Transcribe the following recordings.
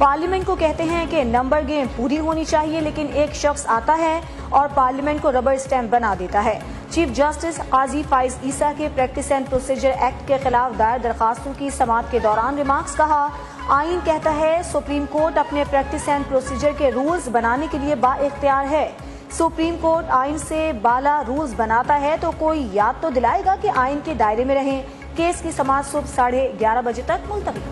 Parliament को कहते हैं कि नंबर गेम पूरी होनी चाहिए, लेकिन एक शख्स आता है और पार्लियामेंट को रबर स्टैम्प बना देता है। चीफ जस्टिस काजी फाइज ईसा के प्रैक्टिस एंड प्रोसीजर एक्ट के खिलाफ दायर दरखास्तों की समाअत के दौरान रिमार्क्स कहा, आइन कहता है सुप्रीम कोर्ट अपने प्रैक्टिस एंड प्रोसीजर के रूल्स बनाने के लिए बाइख्तियार है। सुप्रीम कोर्ट आइन से बाला रूल्स बनाता है तो कोई याद तो दिलाएगा कि आइन के दायरे में रहें। केस की समाअत सुबह 11:30 बजे तक मुलतवी।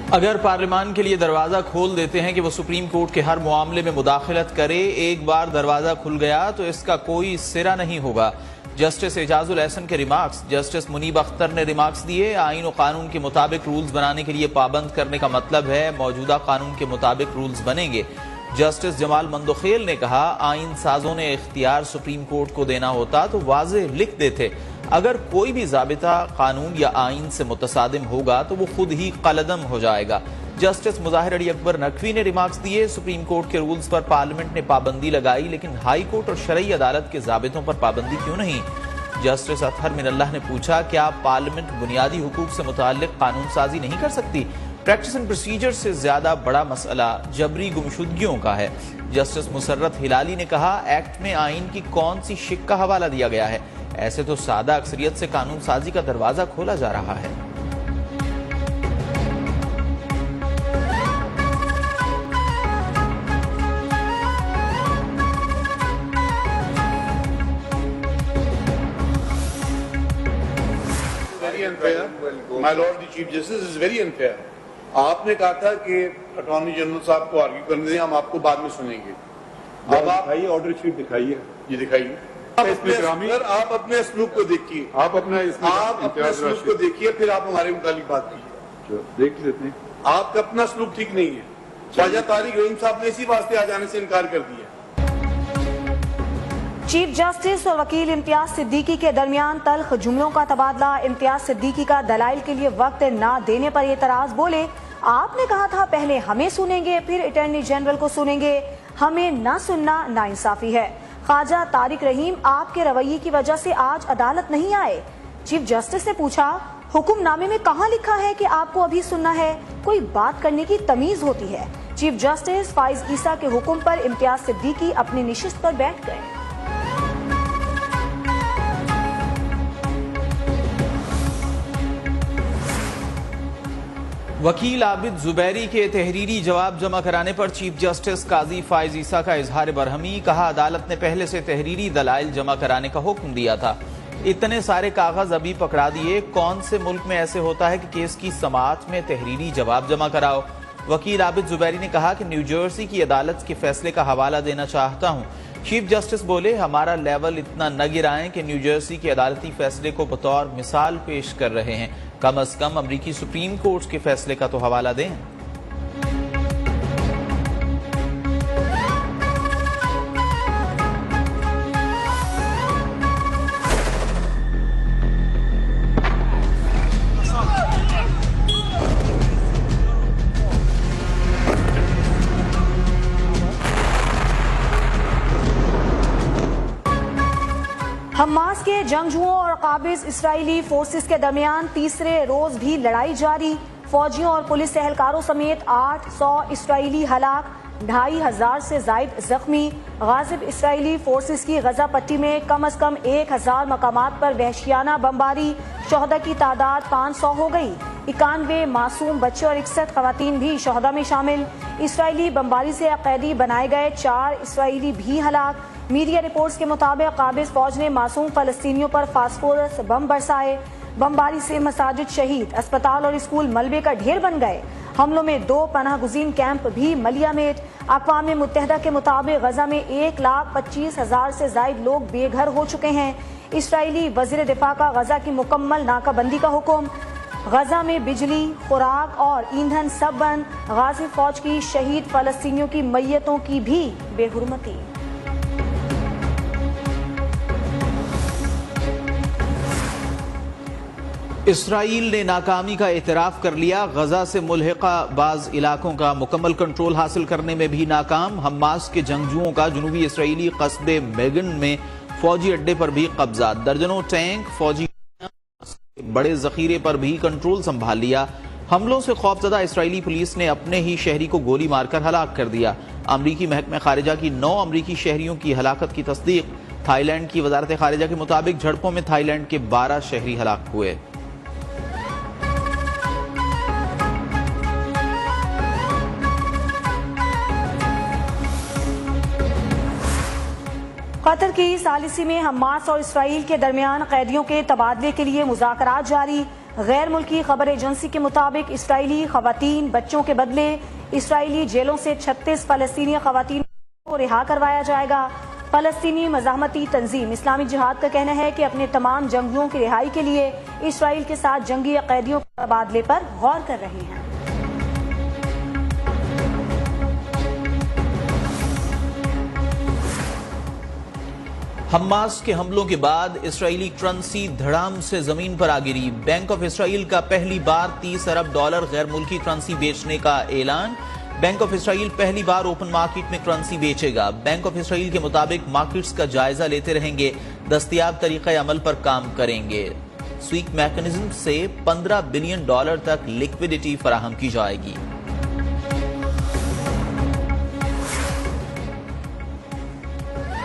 अगर पार्लियामान के लिए दरवाजा खोल देते हैं कि वो सुप्रीम कोर्ट के हर मामले में मुदाखलत करे, एक बार दरवाजा खुल गया तो इसका कोई सिरा नहीं होगा। जस्टिस एजाजुल एहसन के रिमार्क्स। जस्टिस मुनीब अख्तर ने रिमार्क्स दिए, आइन और कानून के मुताबिक रूल्स बनाने के लिए पाबंद करने का मतलब है मौजूदा कानून के मुताबिक रूल्स बनेंगे। जस्टिस जमाल मंदोखेल ने कहा, आइन साजों ने इख्तियार सुप्रीम कोर्ट को देना होता तो वाज़ेह लिख देते, अगर कोई भी ज़ाबिता कानून या आइन से मुतसादिम होगा तो वो खुद ही कलदम हो जाएगा। जस्टिस मुजाहिर अली अकबर नकवी ने रिमार्क्स दिए, सुप्रीम कोर्ट के रूल्स पर पार्लियामेंट ने पाबंदी लगाई, लेकिन हाई कोर्ट और शरई अदालत के ज़ाबितों पर पाबंदी क्यों नहीं। जस्टिस अतहर मिनल्लाह ने पूछा, क्या पार्लियामेंट बुनियादी हुकूक से मुताल्लिक कानून साजी नहीं कर सकती। प्रैक्टिस एंड प्रोसीजर से ज्यादा बड़ा मसला जबरी गुमशुदगियों का है। जस्टिस मुसर्रत हिलाली ने कहा, एक्ट में आइन की कौन सी शिक का हवाला दिया गया है, ऐसे तो सादा अक्सरियत से कानून साजी का दरवाजा खोला जा रहा है। My Lord the Chief Justice is very unfair. आपने कहा था कि अटॉर्नी जनरल साहब को आर्ग्यू करने दें, हम आपको बाद में सुनेंगे। अब आप ऑर्डर शीट दिखाइए, ये दिखाइए। आप अपने असलूब को देखिए, आप अपने असलूब को देखिए, फिर आप हमारे मुतालिक बात कीजिए। देख लेते हैं। आपका अपना असलूब ठीक नहीं है। ख्वाजा तारिक रहीम साहब ने इसी वास्ते आ जाने से इनकार कर दिया। चीफ जस्टिस और वकील इम्तियाज सिद्दीकी के दरमियान तल्ख जुमलों का तबादला। इम्तियाज सिद्दीकी का दलाइल के लिए वक्त न देने पर एतराज। बोले, आपने कहा था पहले हमें सुनेंगे फिर अटॉर्नी जनरल को सुनेंगे, हमें न सुनना नाइंसाफी है। ख्वाजा तारिक रहीम आपके रवैये की वजह से आज अदालत नहीं आए। चीफ जस्टिस ने पूछा, हुक्मनामे में कहाँ लिखा है कि आपको अभी सुनना है, कोई बात करने की तमीज होती है। चीफ जस्टिस फाइज ईसा के हुक्म पर इम्तियाज सिद्दीकी अपनी निशिस्त पर बैठ गए। वकील आबिद जुबैरी के तहरीरी जवाब जमा कराने पर चीफ जस्टिस काजी फाइज ईसा का इजहार बरहमी। कहा, अदालत ने पहले से तहरीरी दलाइल जमा कराने का हुक्म दिया था, इतने सारे कागज अभी पकड़ा दिए, कौन से मुल्क में ऐसे होता है कि केस की समाअत में तहरीरी जवाब जमा कराओ। वकील आबिद जुबैरी ने कहा कि न्यू जर्सी की अदालत के फैसले का हवाला देना चाहता हूँ। चीफ जस्टिस बोले, हमारा लेवल इतना न गिराएं कि न्यू जर्सी के अदालती फैसले को बतौर मिसाल पेश कर रहे हैं, कम अज कम अमरीकी सुप्रीम कोर्ट के फैसले का तो हवाला दें। हमास के जंगजुओं और काबिज इसराइली फोर्सेस के दरमियान तीसरे रोज भी लड़ाई जारी। फौजियों और पुलिस एहलकारों समेत 800 इसराइली हलाक, 2500 से जायद जख्मी। गाजिब इसराइली फोर्सेस की गजा पट्टी में कम अज कम 1000 मकामात पर वहशियाना बमबारी। शोहदा की तादाद 500 हो गई। 91 मासूम बच्चे और 61 खवातीन भी शोहदा में शामिल। इसराइली बमबारी से कैदी बनाए गए 4 इसराइली भी हलाक। मीडिया रिपोर्ट्स के मुताबिक काबिज फौज ने मासूम फलस्तीनियों पर फास्फोरस बम बरसाए। बमबारी से मसाजिद शहीद, अस्पताल और स्कूल मलबे का ढेर बन गए। हमलों में 2 पनाहगुजीन कैंप भी मलियामेट। अक़वाम मुत्तहिदा के मुताबिक गजा में 1,25,000 से जायद लोग बेघर हो चुके हैं। इसराइली वज़ीर दिफा का गजा की मुकम्मल नाकाबंदी का हुक्म। गजा में बिजली, खुराक और ईंधन सब बंद। गाजी फौज की शहीद फलस्तीनियों की मैयतों की भी बेहुरमती। इसराइल ने नाकामी का एतराफ़ कर लिया। गजा से मुल्हिका बाज इलाकों का मुकम्मल कंट्रोल हासिल करने में भी नाकाम। हमास के जंगजुओं का जनूबी इसराइली कस्बे मेगन में फौजी अड्डे पर भी कब्जा। दर्जनों टैंक फौजी बड़े जखीरे पर भी कंट्रोल संभाल लिया। हमलों से खौफजदा इसराइली पुलिस ने अपने ही शहरी को गोली मारकर हलाक कर दिया। अमरीकी महकमे खारिजा की 9 अमरीकी शहरियों की हलाकत की तस्दीक। थाईलैंड की वजारत खारिजा के मुताबिक झड़पों में थाईलैंड के 12 शहरी हलाक हुए। कतर की सालिसी में हमास और इसराइल के दरमियान कैदियों के तबादले के लिए मुज़ाकरात जारी। गैर मुल्की खबर एजेंसी के मुताबिक इसराइली खवातीन बच्चों के बदले इसराइली जेलों से 36 फलस्तीनी खवातीन को रिहा करवाया जाएगा। फलस्तीनी मज़ाहमती तंजीम इस्लामी जिहाद का कहना है कि अपने तमाम जंगजुओं की रिहाई के लिए इसराइल के साथ जंगी कैदियों के तबादले पर गौर कर रहे हैं। हमास के हमलों के बाद इसराइली करेंसी धड़ाम से जमीन पर आ गिरी। बैंक ऑफ इसराइल का पहली बार $30 अरब गैर मुल्की करेंसी बेचने का ऐलान। बैंक ऑफ इसराइल पहली बार ओपन मार्केट में करेंसी बेचेगा। बैंक ऑफ इसराइल के मुताबिक मार्केट्स का जायजा लेते रहेंगे, दस्तयाब तरीक़े अमल पर काम करेंगे। स्वीप मैकेनिज्म से $15 बिलियन तक लिक्विडिटी फराहम की जाएगी।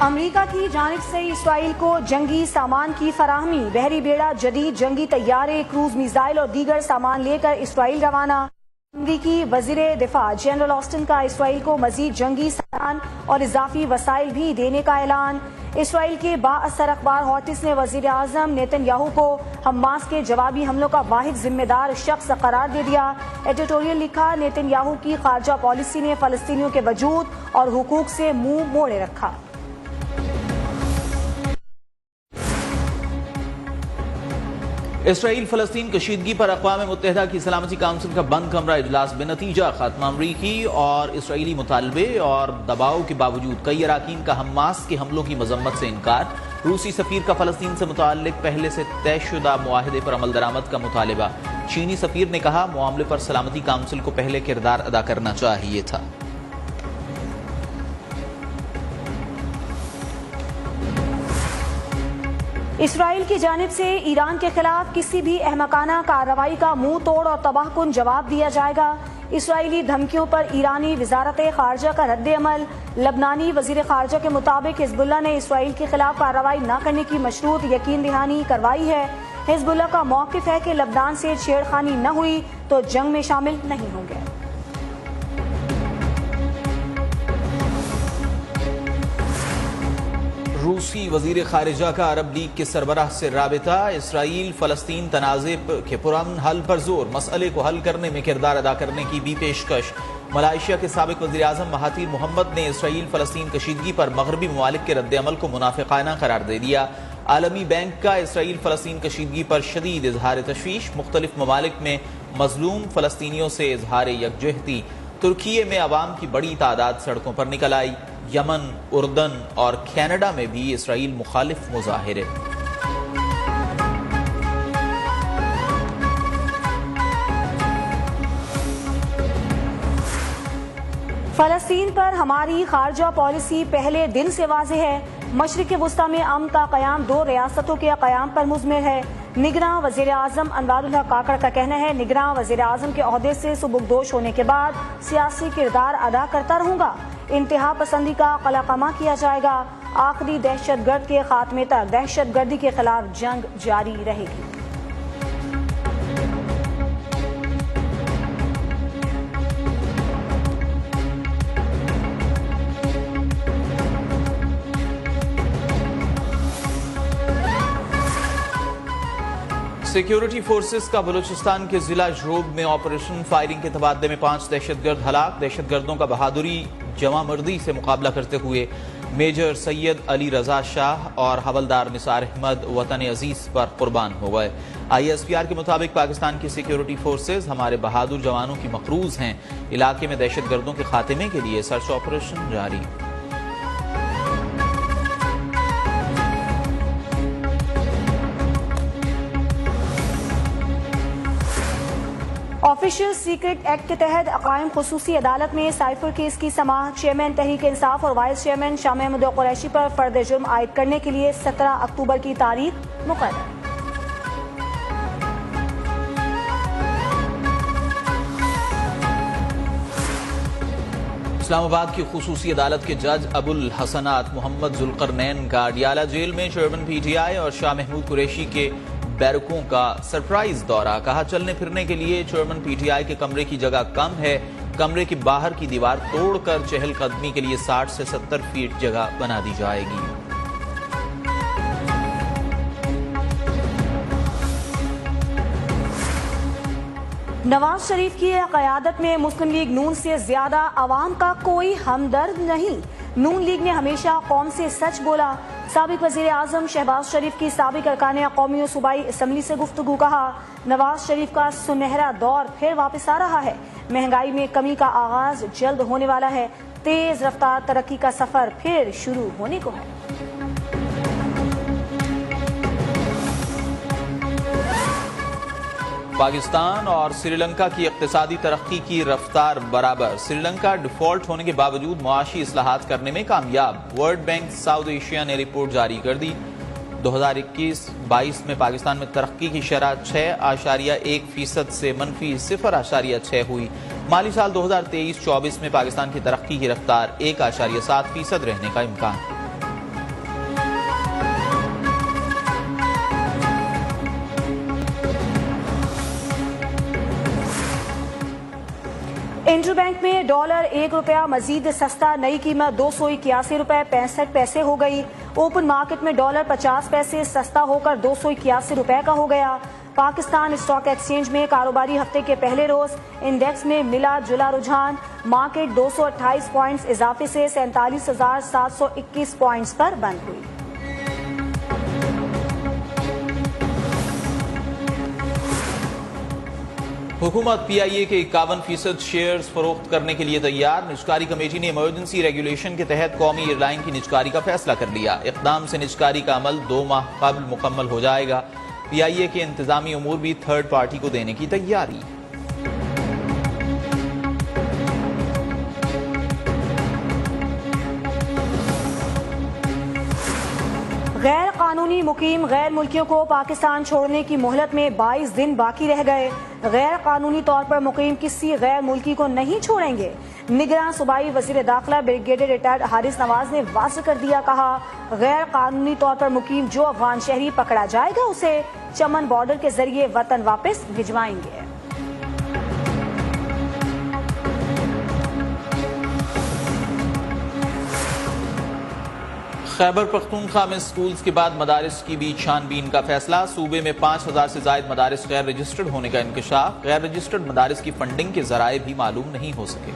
अमेरिका की जानिब से इसराइल को जंगी सामान की फराहमी। बहरी बेड़ा, जदीद जंगी तैयारे, क्रूज मिसाइल और दीगर सामान लेकर इसराइल रवाना। अमरीकी वजीर दिफा जनरल ऑस्टिन का इसराइल को मजीद जंगी सामान और इजाफी वसाइल भी देने का ऐलान। इसराइल के बाअसर अखबार हॉटिस ने वजीर आजम नेतन्याहू को हमास के जवाबी हमलों का वाहिद जिम्मेदार शख्स करार दे दिया। एडिटोरियल लिखा, नेतन्याहू की खारजा पॉलिसी ने फलस्तीनियों के वजूद और हुकूक से मुंह मोड़े रखा। इसराइल फलस्तीन कशीदगी पर अक़वाम मुत्तहिदा की सलामती काउंसिल का बंद कमरा इजलास बेनतीजा खत्म। अमरीकी और इसराइली मुतालबे और दबाव के बावजूद कई अराकीन का हमास के हमलों की मजम्मत से इनकार। रूसी सफीर का फलस्तीन से मुताल्लिक पहले से तयशुदा मुआहदे पर अमल दरामद का मुतालबा। चीनी सफीर ने कहा, मामले पर सलामती काउंसिल को पहले किरदार अदा करना चाहिए था। इसराइल की जानिब से ईरान के खिलाफ किसी भी अहमकाना कार्रवाई का मुंह तोड़ और तबाहकुन जवाब दिया जाएगा। इसराइली धमकियों पर ईरानी वजारत खारजा का रद्द अमल। लबनानी वजीर खारजा के मुताबिक हिजबुल्लाह ने इसराइल के खिलाफ कार्रवाई न करने की मशरूत यकीन दहानी करवाई है। हिजबुल्लाह का मौकिफ है कि लबनान से छेड़खानी न हुई तो जंग में शामिल नहीं होंगे। रूसी वजीर खारिजा का अरब लीग के सरबराह से राबिता। इसराइल फलस्तीन तनाज़े के पुरअमन हल पर जोर। मसले को हल करने में किरदार अदा करने की भी पेशकश। मलाइशिया के साबिक वज़ीर आज़म महातीर मोहम्मद ने इसराइल फलस्तीन कशीदगी पर मगरबी ममालिक के रद्द अमल को मुनाफिकाना करार दे दिया। आलमी बैंक का इसराइल फलस्तीन कशीदगी पर शदीद इजहार तशवीश। मुख्तलिफ ममालिक में मजलूम फलस्तीनियों से इजहार यकजहती। तुर्की में अवाम की बड़ी तादाद सड़कों पर निकल आई। यमन, उर्दन और कनाडा में भी इसराइल मुखालिफ मुजाहिरे। फलस्तीन पर हमारी खारजा पॉलिसी पहले दिन से वाज़ेह है। मशरिक़ वुस्ता में अमन का क़याम 2 रियासतों के क़याम पर मुज़मिर है। निगरां वज़ीर आज़म अनवारुल हक काकड़ का कहना है, निगरां वज़ीर आज़म के ओहदे से सुबुकदोश होने के बाद सियासी किरदार अदा करता रहूंगा। इंतहा पसंदी का कलाकमा किया जाएगा। आखिरी दहशतगर्द के खात्मे तक दहशतगर्दी के खिलाफ जंग जारी रहेगी। सिक्योरिटी फोर्सेस का बलूचिस्तान के जिला ज़रोब में ऑपरेशन फायरिंग के तबादले में 5 दहशतगर्द हलाक। दहशतगर्दों का बहादुरी जमा मर्दी से मुकाबला करते हुए मेजर सैयद अली रजा शाह और हवलदार निसार अहमद वतन अजीज पर कुर्बान हो गए। ISPR के मुताबिक पाकिस्तान की सिक्योरिटी फोर्सेस हमारे बहादुर जवानों की मकरूज हैं। इलाके में दहशतगर्दों के खात्मे के लिए सर्च ऑपरेशन जारी। ऑफिशियल सीक्रेट एक्ट के तहत कायम खुसूसी अदालत में साइफर केस की समाअत। चेयरमैन तहरीक इंसाफ और वाइस चेयरमैन शाह महमूद कुरैशी पर फर्द जुर्म आयद करने के लिए 17 अक्टूबर की तारीख मुकर्रर। इस्लामाबाद की खुसूसी अदालत के जज अबुल हसनात मोहम्मद जुल्करनैन का अडियाला जेल में चेयरमैन पीटीआई और शाह महमूद कुरैशी के बैरकों का सरप्राइज दौरा। कहा, चलने फिरने के लिए चेयरमैन पीटीआई के कमरे की जगह कम है। कमरे की बाहर की दीवार तोड़कर चहलकदमी के लिए 60 से 70 फीट जगह बना दी जाएगी। नवाज शरीफ की क़यादत में मुस्लिम लीग नून से ज्यादा अवाम का कोई हमदर्द नहीं। नून लीग ने हमेशा कौम से सच बोला। साबिक वज़ीर आज़म शहबाज शरीफ की साबिक अरकान कौमी और सूबाई असम्बली से गुफ्तगू। कहा, नवाज शरीफ का सुनहरा दौर फिर वापस आ रहा है। महंगाई में कमी का आगाज जल्द होने वाला है। तेज रफ्तार तरक्की का सफर फिर शुरू होने को है। पाकिस्तान और श्रीलंका की इक्तिसादी तरक्की की रफ्तार बराबर। श्रीलंका डिफॉल्ट होने के बावजूद मुआशी इस्लाहात करने में कामयाब। वर्ल्ड बैंक साउथ एशिया ने रिपोर्ट जारी कर दी। 2021-22 में पाकिस्तान में तरक्की की शरह 6.1% से मनफी 0.6 हुई। माली साल 2023-24 में पाकिस्तान की तरक्की की रफ्तार 1.7% रहने का इम्कान। इंटरबैंक में डॉलर $1 मजीद सस्ता। नई कीमत 281 रुपए 65 पैसे हो गई। ओपन मार्केट में डॉलर 50 पैसे सस्ता होकर 281 रुपए का हो गया। पाकिस्तान स्टॉक एक्सचेंज में कारोबारी हफ्ते के पहले रोज इंडेक्स में मिला जुला रुझान। मार्केट 228 पॉइंट्स इजाफे से 47,721 पॉइंट्स पर बंद हुई। हुकूमत पीआईए के 51% शेयर्स फरोख्त करने के लिए तैयार। निजकारी कमेटी ने इमरजेंसी रेगुलेशन के तहत कौमी एयरलाइन की निजकारी का फैसला कर लिया। इक़दाम से निजकारी का अमल 2 माह कबल मुकम्मल हो जाएगा। पीआईए के इंतजामी उमूर भी थर्ड पार्टी को देने की तैयारी। गैर कानूनी मुकीम गैर मुल्कियों को पाकिस्तान छोड़ने की मोहलत में 22 दिन बाकी रह गए। गैर कानूनी तौर पर मुकीम किसी गैर मुल्की को नहीं छोड़ेंगे। निगरान सूबाई वजीर दाखिला ब्रिगेडियर रिटायर्ड हारिस नवाज ने वाज़ कर दिया। कहा, गैर कानूनी तौर पर मुकीम जो अफगान शहरी पकड़ा जाएगा उसे चमन बॉर्डर के जरिए वतन वापस भिजवाएंगे। खैबर पख्तूनख्वा में स्कूल्स के बाद मदारिस की भी छानबीन का फैसला। सूबे में 5000 से ज्यादा मदारिस गैर रजिस्टर्ड होने का इंकशाफ। गैर रजिस्टर्ड मदारिस की फंडिंग के जराये भी मालूम नहीं हो सके।